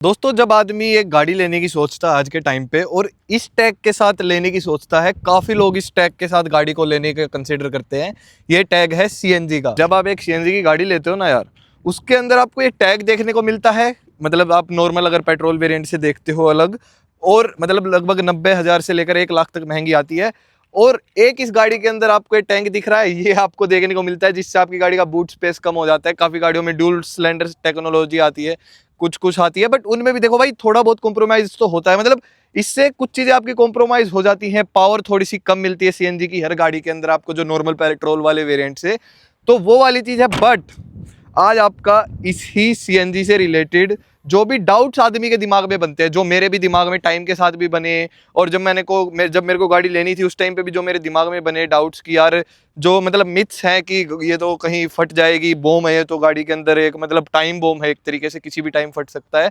दोस्तों, जब आदमी एक गाड़ी लेने की सोचता है आज के टाइम पे और इस टैग के साथ लेने की सोचता है, काफ़ी लोग इस टैग के साथ गाड़ी को लेने के कंसीडर करते हैं। ये टैग है सीएनजी का। जब आप एक सीएनजी की गाड़ी लेते हो ना यार, उसके अंदर आपको ये टैग देखने को मिलता है। मतलब आप नॉर्मल अगर पेट्रोल वेरिएंट से देखते हो अलग, और मतलब लगभग 90,000 से लेकर 1 लाख तक महंगी आती है। और एक इस गाड़ी के अंदर आपको एक टैंक दिख रहा है, ये आपको देखने को मिलता है, जिससे आपकी गाड़ी का बूट स्पेस कम हो जाता है। काफ़ी गाड़ियों में ड्यूल सिलेंडर टेक्नोलॉजी आती है, कुछ आती है, बट उनमें भी देखो भाई थोड़ा बहुत कॉम्प्रोमाइज तो होता है। मतलब इससे कुछ चीजें आपकी कॉम्प्रोमाइज हो जाती हैं। पावर थोड़ी सी कम मिलती है सीएनजी की हर गाड़ी के अंदर आपको, जो नॉर्मल पेट्रोल वाले वेरिएंट से, तो वो वाली चीज है। बट आज आपका इस ही सीएनजी से रिलेटेड जो भी डाउट्स आदमी के दिमाग में बनते हैं, जो मेरे भी दिमाग में टाइम के साथ भी बने, और जब मेरे को गाड़ी लेनी थी उस टाइम पे भी जो मेरे दिमाग में बने डाउट्स कि यार जो मतलब मिथ्स हैं कि ये तो कहीं फट जाएगी, बॉम्ब है तो गाड़ी के अंदर, एक मतलब टाइम बॉम्ब है, एक तरीके से किसी भी टाइम फट सकता है।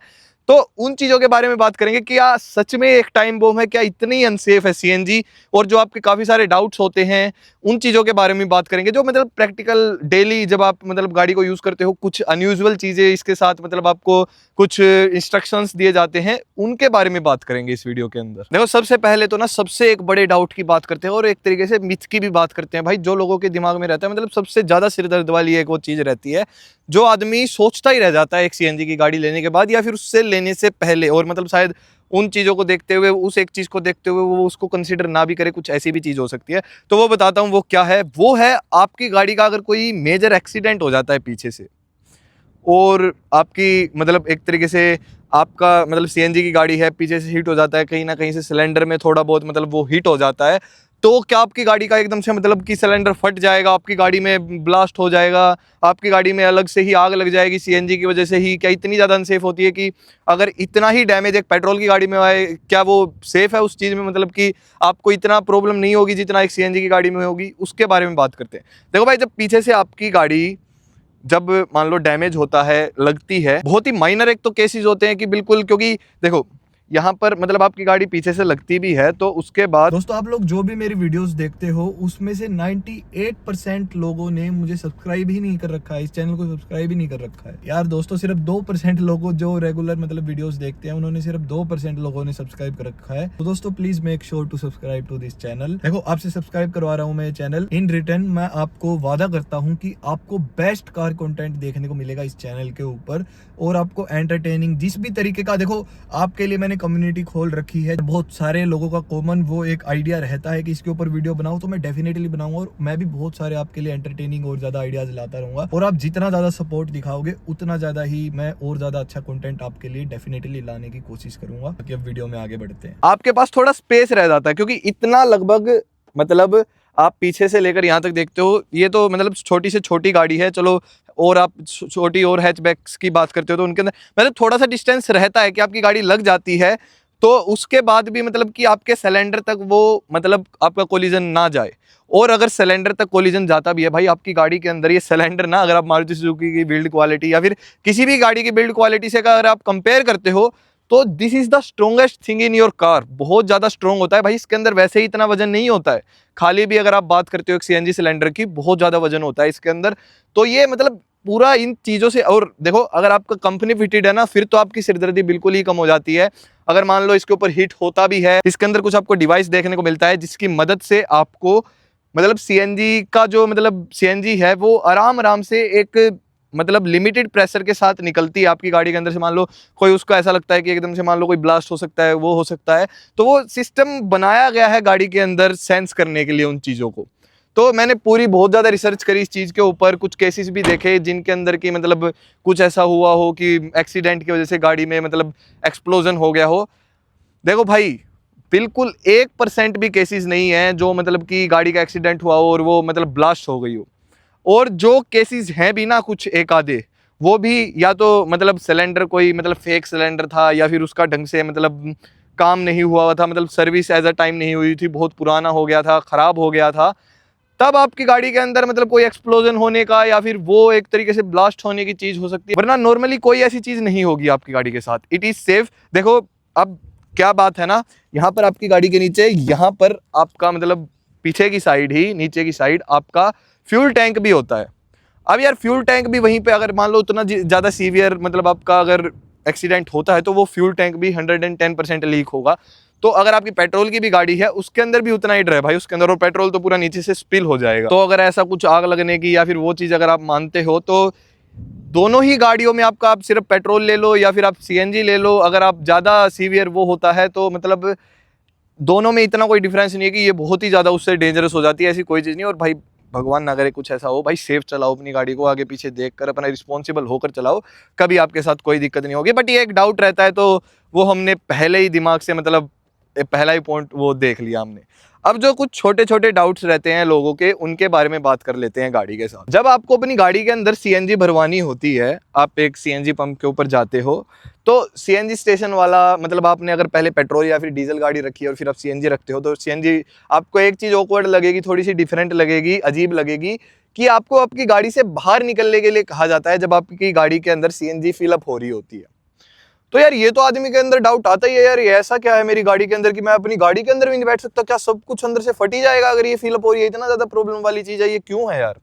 तो उन चीजों के बारे में बात करेंगे कि क्या सच में एक टाइम बॉम्ब है, क्या इतनी अनसेफ है सीएनजी, और जो आपके काफी सारे डाउट्स होते हैं उन चीजों के बारे में बात करेंगे। जो मतलब प्रैक्टिकल डेली जब आप मतलब गाड़ी को यूज करते हो, कुछ अनयूजुअल चीजें इसके साथ मतलब आपको कुछ इंस्ट्रक्शंस दिए जाते हैं, उनके बारे में बात करेंगे इस वीडियो के अंदर। देखो, सबसे पहले तो ना सबसे एक बड़े डाउट की बात करते हैं और एक तरीके से मिथ की भी बात करते हैं भाई, जो लोगों के दिमाग में रहता है। मतलब सबसे ज्यादा सिरदर्द वाली एक वो चीज रहती है जो आदमी सोचता ही रह जाता है एक सीएनजी की गाड़ी लेने के बाद या फिर उससे लेने से पहले, और मतलब शायद उन चीज़ों को देखते हुए, उस एक चीज़ को देखते हुए वो उसको कंसीडर ना भी करे, कुछ ऐसी भी चीज़ हो सकती है। तो वो बताता हूँ वो क्या है। वो है आपकी गाड़ी का अगर कोई मेजर एक्सीडेंट हो जाता है पीछे से, और आपकी मतलब एक तरीके से आपका मतलब सीएनजी की गाड़ी है, पीछे से हिट हो जाता है, कहीं ना कहीं से सिलेंडर में थोड़ा बहुत मतलब वो हिट हो जाता है, तो क्या आपकी गाड़ी का एकदम से मतलब कि सिलेंडर फट जाएगा, आपकी गाड़ी में ब्लास्ट हो जाएगा, आपकी गाड़ी में अलग से ही आग लग जाएगी सीएनजी की वजह से ही? क्या इतनी ज़्यादा अनसेफ होती है कि अगर इतना ही डैमेज एक पेट्रोल की गाड़ी में आए, क्या वो सेफ है उस चीज़ में? मतलब कि आपको इतना प्रॉब्लम नहीं होगी जितना एक सीएनजी की गाड़ी में होगी, उसके बारे में बात करते हैं। देखो भाई, जब पीछे से आपकी गाड़ी जब मान लो डैमेज होता है, लगती है, बहुत ही माइनर एक तो केसेस होते हैं कि बिल्कुल, क्योंकि देखो यहाँ पर मतलब आपकी गाड़ी पीछे से लगती भी है तो उसके बाद दोस्तों, आप लोग जो भी मेरी वीडियोस देखते हो उसमें से 98% लोगों ने मुझे सब्सक्राइब ही नहीं कर रखा है, इस चैनल को सब्सक्राइब ही नहीं कर रखा है यार। दोस्तों, सिर्फ 2% लोगों जो रेगुलर मतलब वीडियोस देखते हैं उन्होंने, सिर्फ 2% लोगों ने सब्सक्राइब कर रखा है। तो दोस्तों, please make sure to subscribe to this channel. देखो, आपसे सब्सक्राइब करवा रहा हूँ मैं ये चैनल। इन रिटर्न मैं आपको वादा करता हूँ कि आपको बेस्ट कार कंटेंट देखने को मिलेगा इस चैनल के ऊपर, और आपको एंटरटेनिंग जिस भी तरीके का, देखो आपके लिए मैंने कम्युनिटी खोल रखी है। बहुत सारे लोगों का कॉमन वो एक आइडिया रहता है कि इसके ऊपर वीडियो बनाऊं, तो मैं डेफिनेटली बनाऊंगा, और मैं भी बहुत सारे आपके लिए एंटरटेनिंग और ज्यादा आइडियाज लाता रहूंगा। और आप जितना ज्यादा सपोर्ट दिखाओगे उतना ज्यादा ही मैं और ज्यादा अच्छा कंटेंट आपके लिए डेफिनेटली लाने की कोशिश करूंगा। ताकि अब वीडियो में आगे बढ़ते हैं। आपके पास थोड़ा स्पेस रह जाता है, क्योंकि इतना लगभग मतलब आप पीछे से लेकर यहाँ तक देखते हो, ये तो मतलब छोटी से छोटी गाड़ी है, चलो, और आप छोटी और हैचबैक्स की बात करते हो तो उनके अंदर मतलब थोड़ा सा डिस्टेंस रहता है कि आपकी गाड़ी लग जाती है, तो उसके बाद भी मतलब कि आपके सिलेंडर तक वो मतलब आपका कोलिजन ना जाए। और अगर सिलेंडर तक कोलिजन जाता भी है भाई, आपकी गाड़ी के अंदर ये सिलेंडर ना, अगर आप मारुति सुजुकी की बिल्ड क्वालिटी या फिर किसी भी गाड़ी की बिल्ड क्वालिटी से अगर आप कंपेयर करते हो, तो this is the strongest thing in your car. बहुत ज्यादा स्ट्रोंग होता है भाई, इसके अंदर वैसे ही इतना वजन नहीं होता है। खाली भी अगर आप बात करते हो एक सीएनजी सिलेंडर की, बहुत ज्यादा वजन होता है इसके अंदर। तो ये मतलब पूरा इन चीजों से, और देखो अगर आपका कंपनी फिटेड है ना, फिर तो आपकी सिरदर्दी बिल्कुल ही कम हो जाती है। अगर मान लो इसके ऊपर हिट होता भी है, इसके अंदर कुछ आपको डिवाइस देखने को मिलता है जिसकी मदद से आपको मतलब सीएनजी का जो मतलब सीएनजी है वो आराम आराम से एक मतलब लिमिटेड प्रेशर के साथ निकलती है आपकी गाड़ी के अंदर से। मान लो कोई उसको ऐसा लगता है कि एकदम से मान लो कोई ब्लास्ट हो सकता है, वो हो सकता है, तो वो सिस्टम बनाया गया है गाड़ी के अंदर सेंस करने के लिए उन चीज़ों को। तो मैंने पूरी बहुत ज़्यादा रिसर्च करी इस चीज़ के ऊपर, कुछ केसेस भी देखे जिनके अंदर की मतलब कुछ ऐसा हुआ हो कि एक्सीडेंट की वजह से गाड़ी में मतलब एक्सप्लोजन हो गया हो। देखो भाई, बिल्कुल 1% भी केसेस नहीं है जो मतलब कि गाड़ी का एक्सीडेंट हुआ हो और वो मतलब ब्लास्ट हो गई हो। और जो केसेस हैं भी ना कुछ एक आधे, वो भी या तो मतलब सिलेंडर कोई मतलब फेक सिलेंडर था, या फिर उसका ढंग से मतलब काम नहीं हुआ था, मतलब सर्विस एज अ टाइम नहीं हुई थी, बहुत पुराना हो गया था, ख़राब हो गया था, तब आपकी गाड़ी के अंदर मतलब कोई एक्सप्लोजन होने का या फिर वो एक तरीके से ब्लास्ट होने की चीज़ हो सकती है। वरना नॉर्मली कोई ऐसी चीज़ नहीं होगी आपकी गाड़ी के साथ। It is safe. देखो अब क्या बात है ना, यहाँ पर आपकी गाड़ी के नीचे, यहाँ पर आपका मतलब पीछे की साइड ही, नीचे की साइड आपका फ्यूल टैंक भी होता है। अब यार फ्यूल टैंक भी वहीं पे, अगर मान लो उतना ज़्यादा सीवियर मतलब आपका अगर एक्सीडेंट होता है तो वो फ्यूल टैंक भी 110% लीक होगा। तो अगर आपकी पेट्रोल की भी गाड़ी है उसके अंदर भी उतना ही डर है भाई उसके अंदर, और पेट्रोल तो पूरा नीचे से स्पिल हो जाएगा। तो अगर ऐसा कुछ आग लगने की या फिर वो चीज़ अगर आप मानते हो तो दोनों ही गाड़ियों में आपका, आप सिर्फ पेट्रोल ले लो या फिर आप सीएनजी ले लो, अगर आप ज़्यादा सीवियर वो होता है तो मतलब दोनों में इतना कोई डिफरेंस नहीं है कि ये बहुत ही ज़्यादा उससे डेंजरस हो जाती है, ऐसी कोई चीज़ नहीं। और भाई भगवान ना करे कुछ ऐसा हो, भाई सेफ चलाओ अपनी गाड़ी को, आगे पीछे देखकर अपना रिस्पॉन्सिबल होकर चलाओ, कभी आपके साथ कोई दिक्कत नहीं होगी। बट ये एक डाउट रहता है तो वो हमने पहले ही दिमाग से मतलब पहला ही पॉइंट वो देख लिया हमने। अब जो कुछ छोटे छोटे डाउट्स रहते हैं लोगों के, उनके बारे में बात कर लेते हैं गाड़ी के साथ। जब आपको अपनी गाड़ी के अंदर सीएनजी भरवानी होती है, आप एक सीएनजी पंप के ऊपर जाते हो तो सीएनजी स्टेशन वाला, मतलब आपने अगर पहले पेट्रोल या फिर डीजल गाड़ी रखी है और फिर आप सीएनजी रखते हो तो सीएनजी आपको एक चीज़ ऑकवर्ड लगेगी, थोड़ी सी डिफरेंट लगेगी, अजीब लगेगी कि आपको आपकी गाड़ी से बाहर निकलने के लिए कहा जाता है जब आपकी गाड़ी के अंदर सीएनजी फिलअप हो रही होती है। तो यार ये तो आदमी के अंदर डाउट आता ही है, यार ये ऐसा क्या है मेरी गाड़ी के अंदर कि मैं अपनी गाड़ी के अंदर भी नहीं बैठ सकता, क्या सब कुछ अंदर से फट ही जाएगा अगर ये फिलअप हो रही है, इतना ज्यादा प्रॉब्लम वाली चीज है, ये क्यों है यार।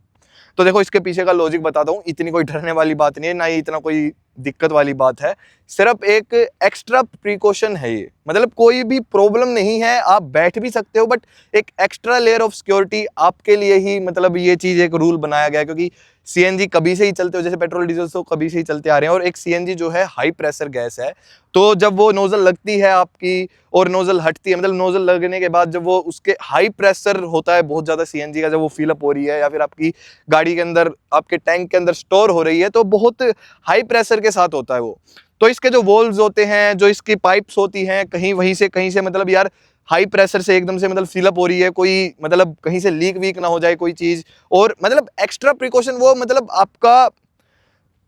तो देखो इसके पीछे का लॉजिक बताता हूँ, इतनी कोई डरने वाली बात नहीं है, ना ही इतना कोई दिक्कत वाली बात है, सिर्फ एक एक्स्ट्रा प्रिकॉशन है ये। मतलब कोई भी प्रॉब्लम नहीं है, आप बैठ भी सकते हो, बट एक एक्स्ट्रा लेयर ऑफ सिक्योरिटी आपके लिए ही, मतलब ये चीज एक रूल बनाया गया है, क्योंकि सीएनजी कभी से ही चलते हो, जैसे पेट्रोल डीजल तो कभी से ही चलते आ रहे हैं, और एक सीएनजी जो है हाई प्रेशर गैस है, तो जब वो नोजल लगती है आपकी और नोजल हटती है, मतलब नोजल लगने के बाद जब वो उसके हाई प्रेशर होता है बहुत ज्यादा सीएनजी का, जब वो फिलअप हो रही है या फिर आपकी गाड़ी के अंदर आपके टैंक के अंदर स्टोर हो रही है, तो बहुत हाई प्रेशर के साथ होता है वो। तो इसके जो वॉल्व्स होते हैं, जो इसकी पाइप्स होती हैं, कहीं वहीं से कहीं से मतलब यार हाई प्रेशर से एकदम से मतलब फिलअप हो रही है, कोई मतलब कहीं से लीक वीक ना हो जाए कोई चीज, और मतलब एक्स्ट्रा प्रिकॉशन वो मतलब आपका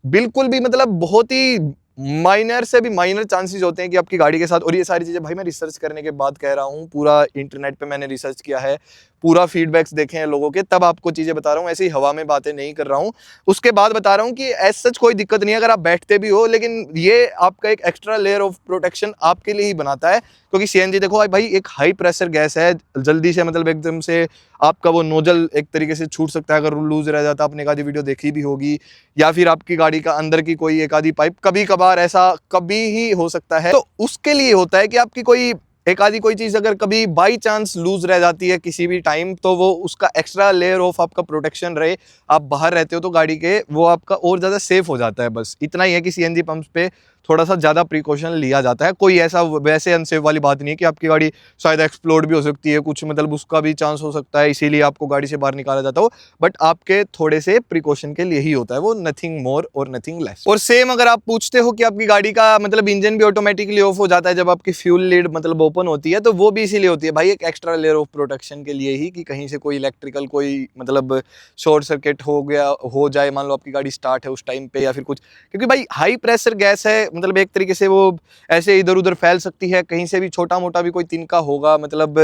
बिल्कुल भी मतलब बहुत ही माइनर से भी माइनर चांसेस होते हैं कि आपकी गाड़ी के साथ। और ये सारी चीजें भाई मैं रिसर्च करने के बाद कह रहा हूँ, पूरा इंटरनेट पे मैंने रिसर्च किया है, पूरा फीडबैक्स देखे हैं लोगों के, तब आपको चीजें बता रहा हूँ, ऐसे ही हवा में बातें नहीं कर रहा हूँ। उसके बाद बता रहा हूँ कि एज सच कोई दिक्कत नहीं है अगर आप बैठते भी हो, लेकिन ये आपका एक एक्स्ट्रा लेयर ऑफ प्रोटेक्शन आपके लिए ही बनाता है, क्योंकि सीएनजी देखो भाई एक हाई प्रेशर गैस है, जल्दी से मतलब एकदम से आपका वो नोजल एक तरीके से छूट सकता है अगर लूज रह जाता, आपने एक आधी वीडियो देखी भी होगी, या फिर आपकी गाड़ी का अंदर की कोई एक आधी पाइप, कभी कभार ऐसा कभी ही हो सकता है। तो उसके लिए होता है कि आपकी कोई एक आधी कोई चीज अगर कभी बाई चांस लूज रह जाती है किसी भी टाइम, तो वो उसका एक्स्ट्रा लेयर ऑफ आपका प्रोटेक्शन रहे, आप बाहर रहते हो तो गाड़ी के वो आपका और ज्यादा सेफ हो जाता है। बस इतना ही है कि सीएनजी पंप्स पे थोड़ा सा ज्यादा प्रिकॉशन लिया जाता है, कोई ऐसा वैसे अनसेफ वाली बात नहीं है कि आपकी गाड़ी शायद एक्सप्लोड भी हो सकती है, कुछ मतलब उसका भी चांस हो सकता है, इसीलिए आपको गाड़ी से बाहर निकाला जाता हो, बट आपके थोड़े से प्रिकॉशन के लिए ही होता है वो, नथिंग मोर और नथिंग लेस। और सेम अगर आप पूछते हो कि आपकी गाड़ी का मतलब इंजन भी ऑटोमेटिकली ऑफ हो जाता है जब आपकी फ्यूल लीड मतलब ओपन होती है, तो वो भी इसीलिए होती है भाई एक एक्स्ट्रा लेयर ऑफ प्रोटेक्शन के लिए ही, कि कहीं से कोई इलेक्ट्रिकल कोई मतलब शॉर्ट सर्किट हो गया हो जाए, मान लो आपकी गाड़ी स्टार्ट है उस टाइम पे या फिर कुछ, क्योंकि भाई हाई प्रेशर गैस है, मतलब एक तरीके से वो ऐसे इधर उधर फैल सकती है, कहीं से भी छोटा मोटा भी कोई तिनका होगा मतलब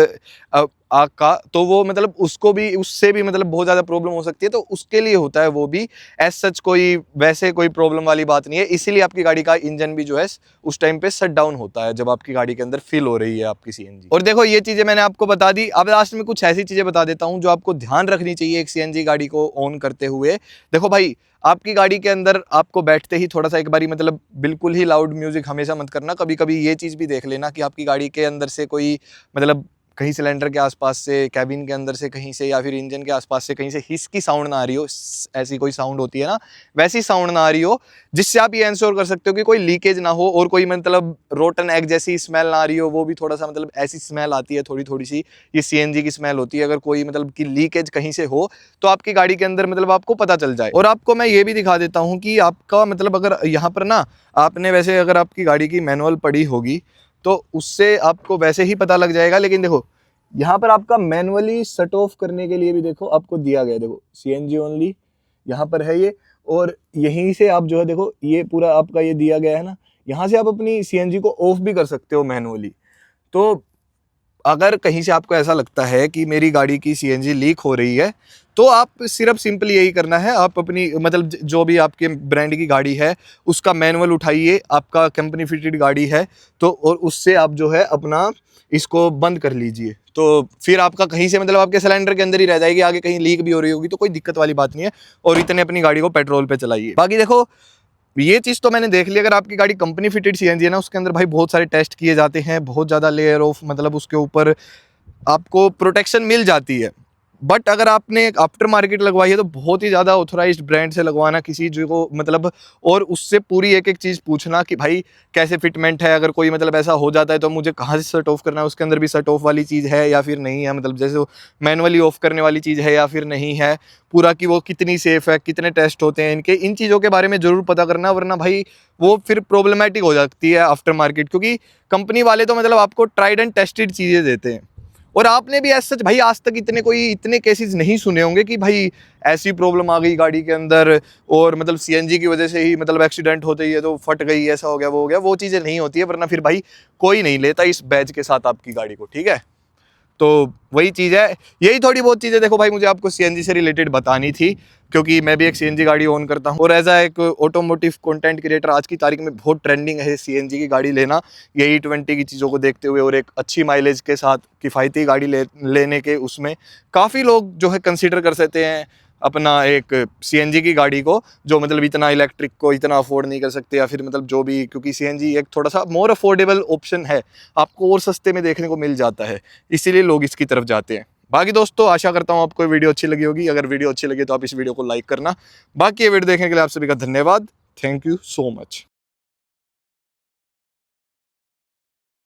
आग का, तो वो मतलब उसको भी उससे भी मतलब बहुत ज़्यादा प्रॉब्लम हो सकती है, तो उसके लिए होता है वो भी, एज सच कोई वैसे कोई प्रॉब्लम वाली बात नहीं है। इसीलिए आपकी गाड़ी का इंजन भी जो है उस टाइम पे शट डाउन होता है जब आपकी गाड़ी के अंदर फिल हो रही है आपकी सीएनजी। और देखो ये चीज़ें मैंने आपको बता दी, अब लास्ट में कुछ ऐसी चीज़ें बता देता हूँ जो आपको ध्यान रखनी चाहिए एक सीएनजी गाड़ी को ऑन करते हुए। देखो भाई आपकी गाड़ी के अंदर आपको बैठते ही थोड़ा सा एक बारी मतलब बिल्कुल ही लाउड म्यूजिक हमेशा मत करना, कभी कभी ये चीज़ भी देख लेना कि आपकी गाड़ी के अंदर से कोई मतलब कहीं सिलेंडर के आसपास से, कैबिन के अंदर से कहीं से, या फिर इंजन के आसपास से कहीं से हिस की साउंड ना आ रही हो, ऐसी कोई साउंड होती है ना, वैसी साउंड ना आ रही हो, जिससे आप ये इंश्योर कर सकते हो कि कोई लीकेज ना हो, और कोई मतलब रोटन एग जैसी स्मेल ना आ रही हो, वो भी थोड़ा सा मतलब ऐसी स्मेल आती है थोड़ी थोड़ी सी, ये सीएनजी की स्मेल होती है, अगर कोई मतलब की लीकेज कहीं से हो तो आपकी गाड़ी के अंदर मतलब आपको पता चल जाए। और आपको मैं ये भी दिखा देता हूँ कि आपका मतलब अगर यहाँ पर ना आपने वैसे अगर आपकी गाड़ी की मैनुअल पढ़ी होगी तो उससे आपको वैसे ही पता लग जाएगा, लेकिन देखो यहाँ पर आपका मैनुअली शट ऑफ करने के लिए भी देखो आपको दिया गया है, देखो सीएनजी ओनली यहाँ पर है ये, और यहीं से आप जो है देखो ये पूरा आपका ये दिया गया है ना, यहाँ से आप अपनी सीएनजी को ऑफ भी कर सकते हो मैनुअली। तो अगर कहीं से आपको ऐसा लगता है कि मेरी गाड़ी की सीएनजी लीक हो रही है, तो आप सिर्फ सिंपल यही करना है, आप अपनी मतलब जो भी आपके ब्रांड की गाड़ी है उसका मैनुअल उठाइए, आपका कंपनी फिटेड गाड़ी है तो, और उससे आप जो है अपना इसको बंद कर लीजिए, तो फिर आपका कहीं से मतलब आपके सिलेंडर के अंदर ही रह जाएगी, आगे कहीं लीक भी हो रही होगी तो कोई दिक्कत वाली बात नहीं है, और इतने अपनी गाड़ी को पेट्रोल पे चलाइए। बाकी देखो ये चीज़ तो मैंने देख ली, अगर आपकी गाड़ी कंपनी फिटेड सीएनजी है ना, उसके अंदर भाई बहुत सारे टेस्ट किए जाते हैं, बहुत ज़्यादा लेयर ऑफ मतलब उसके ऊपर आपको प्रोटेक्शन मिल जाती है। बट अगर आपने एक आफ्टर मार्केट लगवाई है तो बहुत ही ज़्यादा ऑथोराइज्ड ब्रांड से लगवाना, किसी जो को मतलब, और उससे पूरी एक एक चीज़ पूछना कि भाई कैसे फिटमेंट है, अगर कोई मतलब ऐसा हो जाता है तो मुझे कहाँ से शट ऑफ करना है, उसके अंदर भी शट ऑफ वाली चीज़ है या फिर नहीं है, मतलब जैसे मैनुअली ऑफ करने वाली चीज़ है या फिर नहीं है, पूरा कि वो कितनी सेफ़ है, कितने टेस्ट होते हैं इनके, इन चीज़ों के बारे में ज़रूर पता करना, वरना भाई वो फिर प्रॉब्लमेटिक हो जाती है आफ्टर मार्केट, क्योंकि कंपनी वाले तो मतलब आपको ट्राइड एंड टेस्टेड चीज़ें देते हैं। और आपने भी ऐसा भाई आज तक इतने केसेस नहीं सुने होंगे कि भाई ऐसी प्रॉब्लम आ गई गाड़ी के अंदर और मतलब सीएनजी की वजह से ही मतलब एक्सीडेंट होते ही है तो फट गई, ऐसा हो गया, वो हो गया, वो चीज़ें नहीं होती है, वरना फिर भाई कोई नहीं लेता इस बैच के साथ आपकी गाड़ी को, ठीक है। तो वही चीज़ है, यही थोड़ी बहुत चीज़ें देखो भाई मुझे आपको सीएनजी से रिलेटेड बतानी थी, क्योंकि मैं भी एक सीएनजी गाड़ी ओन करता हूँ और एज आ एक ऑटोमोटिव कंटेंट क्रिएटर आज की तारीख में बहुत ट्रेंडिंग है सीएनजी की गाड़ी लेना, यही 20 की चीज़ों को देखते हुए और एक अच्छी माइलेज के साथ किफ़ायती गाड़ी लेने के उसमें काफ़ी लोग जो है कंसिडर कर सकते हैं अपना एक सीएनजी की गाड़ी को, जो मतलब इतना इलेक्ट्रिक को इतना अफोर्ड नहीं कर सकते या फिर मतलब जो भी, क्योंकि सीएनजी एक थोड़ा सा मोर अफोर्डेबल ऑप्शन है, आपको और सस्ते में देखने को मिल जाता है, इसीलिए लोग इसकी तरफ जाते हैं। बाकी दोस्तों आशा करता हूँ आपको वीडियो अच्छी लगी होगी, अगर वीडियो अच्छी लगी तो आप इस वीडियो को लाइक करना। बाकी ये वीडियो देखने के लिए आप सभी का धन्यवाद, थैंक यू सो मच।